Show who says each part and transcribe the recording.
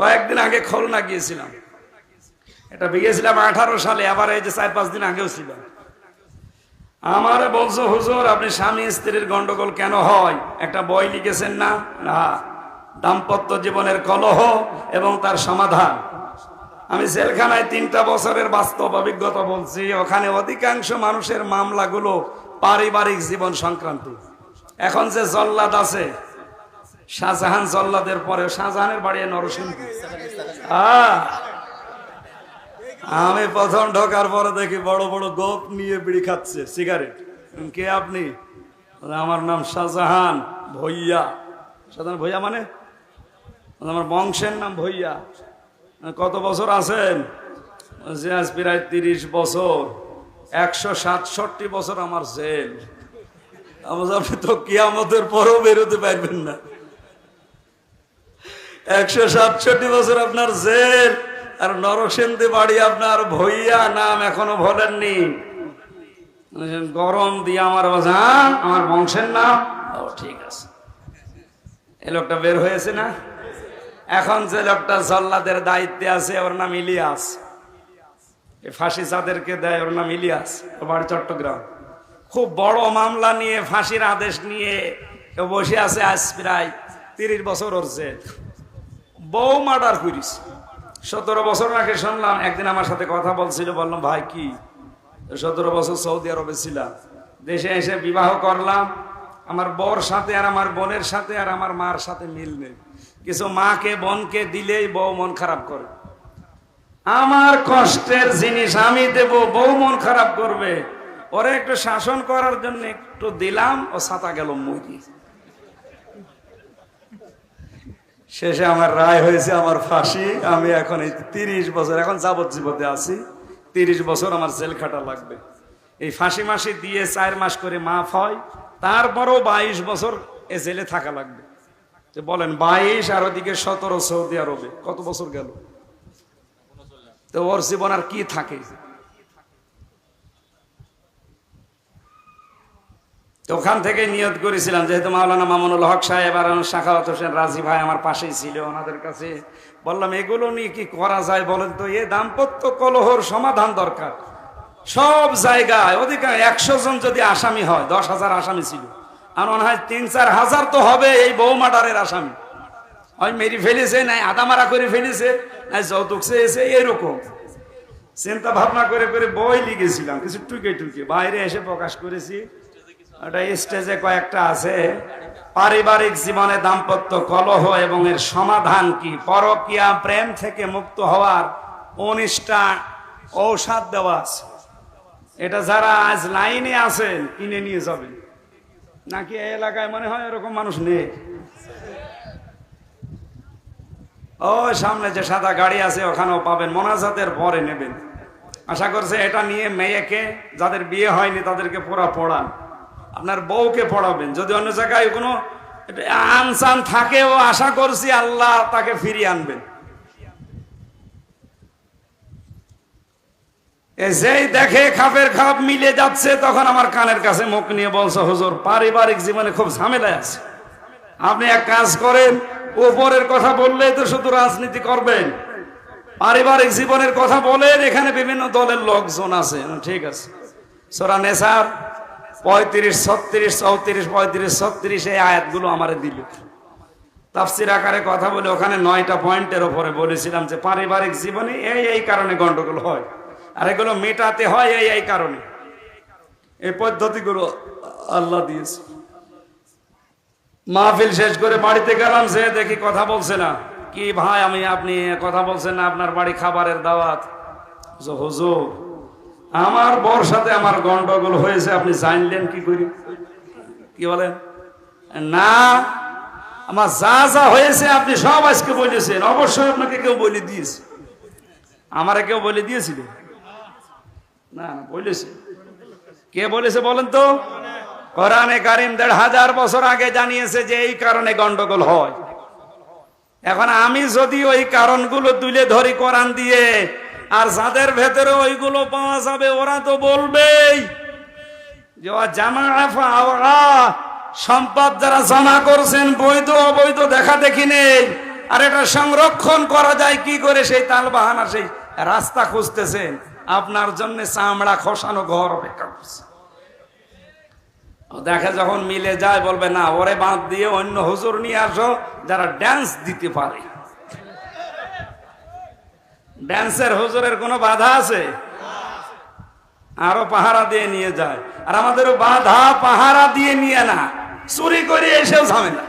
Speaker 1: কয়েকদিন আগে খুলনা গিয়েছিলাম, এটা গিয়েছিলাম 18 সালে, আবার এই যে 4-5 দিন আগেও ছিলাম। আমারে বলছো হুজুর আপনি স্বামী স্ত্রীর গন্ডগোল কেন হয় একটা বই লিখেছেন না? না, দাম্পত্য জীবনের কলহ এবং তার সমাধান। আমি জেলখানায় 3টা বছরের বাস্তব অভিজ্ঞতা বলছি। ওখানে অধিকাংশ মানুষের মামলাগুলো পারিবারিক জীবন সংক্রান্ত। এখন যে জল্লাদ আছে, শাহজাহান জল্লাদের পরে শাহজাহানের বাড়ি নরসিংদী। আমি প্রথম ঢোকার পরে দেখি বড় বড় গোপ নিয়ে বিড়ি খাচ্ছে, সিগারেট। কে আপনি? আমার নাম শাহজাহান ভইয়া। শাহজাহান ভইয়া মানে আমার বংশের নাম ভইয়া। কত বছর আছেন? যে আজ প্রায় 30 বছর, 167 বছর আমার জেল। আপনি তো কিয়ামতের পরও বেরোতে পারবেন না। 167 বছর আপনার জেল, আর নরসিংদী বাড়ি আপনার ভইয়া, নাম এখনো বলেননি। গরম দিয়ে আমার আমার বংশের নাম। ও ঠিক আছে, এই লোকটা বের হয়েছে না? এখন যে লোকটা জল্লাদের দায়িত্বে আছে ওর নাম ইলিয়াস। ফাঁসি যাদেরকে দেয় ওর নাম ইলিয়াস, ওর বাড়ি চট্টগ্রাম। খুব বড় মামলা নিয়ে ফাঁসির আদেশ নিয়ে বসে আছে, আজ প্রায় 30 বছর ওর জেল। বউ মার্ডার করিস। 17 বছর আগে শুনলাম, একদিন আমার সাথে কথা বলছিল, বললাম ভাই কি 17 বছর সৌদি আরবে ছিলাম, দেশে এসে বিবাহ করলাম, আমার বউর সাথে আর আমার বোনের সাথে আর আমার মার সাথে মিল নেই। কিছু মাকে বোনকে দিলেই বউ মন খারাপ করে। আমার কষ্টের জিনিস আমি দেব, বউ মন খারাপ করবে। ওরে একটু শাসন করার জন্য একটু দিলাম, ও ছাতা গেল মুড়ি। শেষে আমার রায় হয়েছে আমার ফাঁসি। আমি এখন এই 30 বছর, এখন যাবজ্জীবনে আছি। 30 বছর আমার জেল খাটা লাগবে। এই ফাঁসি মাসি দিয়ে 4 মাস করে মাফ হয়, তারপরও 22 বছর এ জেলে থাকা লাগবে। বলেন 22 আর ওদিকে 17 সৌদি আরবে, কত বছর গেল? তো ওর জীবন আর কি থাকে? তো ওখান থেকে নিয়ত করেছিলাম, যেহেতু মাওলানা মামুনুল হক সাহেব আর শাখাওয়াত হোসেন রাজি ভাই আমার পাশেই ছিল, ওনাদের কাছে বললাম এগুলো নিয়ে কি করা যায় বলেন তো। এ দাম্পত্য কলহর সমাধান দরকার সব জায়গায়। অধিকাংশ 100 জন যদি আসামি হয়, 10,000 আসামি ছিল, আর মনে হয় 3-4 হাজার তো হবে এই বউ মার্ডারের আসামি। হয় মেরি ফেলেছে, নাই আদামারা করে ফেলেছে, নাই যৌতুক চেয়েছে, এরকম চিন্তা ভাবনা করে করে বই লিখেছিলাম, কিছু টুকে টুকে বাইরে এসে প্রকাশ করেছি। ওটা স্টেজে কয়েকটা আছে, পারিবারিক জীবনে দাম্পত্য কলহ এবং এর সমাধান কি, পরকীয়া প্রেম থেকে মুক্ত হওয়ার 19টা ঔষধ দেওয়া আছে। এটা যারা আজ লাইনে আছেন কিনে নিয়ে যাবেন, নাকি এই এলাকায় মনে হয় এরকম মানুষ নেই? ও সামনে যে সাদা গাড়ি আছে ওখানেও পাবেন, মোনাজাতের পরে নেবেন। আশা করছে এটা নিয়ে মেয়েকে, যাদের বিয়ে হয়নি তাদেরকে পুরা পড়ান, আপনার বউকে পড়াবেন। যদি অন্য জায়গায় কোনো আনসান থাকে, ও আশা করছি আল্লাহ তাকে ফিরিয়ে আনবেন। যেই দেখে খাপের খাপ মিলে যাচ্ছে, তখন আমার কানের কাছে মুখ নিয়ে বলছে হুজুর পারিবারিক জীবনে খুব ঝামেলায় আছে, আপনি এক কাজ করেন, উপরের কথা বললেই তো শুধু রাজনীতি করবেন, পারিবারিক জীবনের কথা বলেন, এখানে বিভিন্ন দলের লোকজন আছে। ঠিক আছে, সূরা নেসার 35, 36, 34, 35, 36 এই আয়াতগুলো আমারে দিল। তাফসীর আকারে কথা বলে ওখানে 9টা পয়েন্টের উপরে বলেছিলাম যে পারিবারিক জীবনে এই কারণে গন্ডগোল হয়, আর এগুলো মেটাতে হয় এই কারণে। এই পদ্ধতিগুলো আল্লাহ দিয়েছে। মাহফিল শেষ করে বাড়িতে গেলাম, যে দেখি কথা বলছে না। কি ভাই আপনি কথা বলছেন না, আপনার বাড়ি খাবারের দাওয়াত? হুজুর আমার বর সাথে আমার গন্ডগোল হয়েছে, আপনি জানলেন কি করি? কি বলেন? না, আমার যা যা হয়েছে আপনি সব আজকে বলেছেন। অবশ্যই আপনাকে কেউ বলে দিয়েছে। আমারে কেউ বলে দিয়েছিল? না, বলেছে। কে বলেছে বলেন তো? কোরআনে কারীম 1500 বছর আগে জানিয়েছে যে এই কারণে গন্ডগোল হয়। এখন আমি যদি ওই কারণগুলো তুলে ধরি কোরআন দিয়ে, আর যাদের ভেতরে ওইগুলো পাওয়া যাবে ওরা তো বলবেই যে সম্পদ যারা জমা করছেন বৈধ অবৈধ দেখা দেখি নেই, আর এটা সংরক্ষণ করা যায় কি করে, সেই তালবাহানা সেই রাস্তা খুঁজতেছেন। আপনার জন্য চামড়া খসানো ঘর অপেক্ষা করছে। দেখে যখন মিলে যায় বলবে না, ওরে বাদ দিয়ে অন্য হুজুর নিয়ে আসো যারা ড্যান্স দিতে পারে। ড্যান্সের হুজুরের কোনো বাধা আছে? আরো পাহারা দিয়ে নিয়ে যায়। আর আমাদেরও বাধা পাহারা দিয়ে নিয়ে না, চুরি করে এসেও ঝামেলা।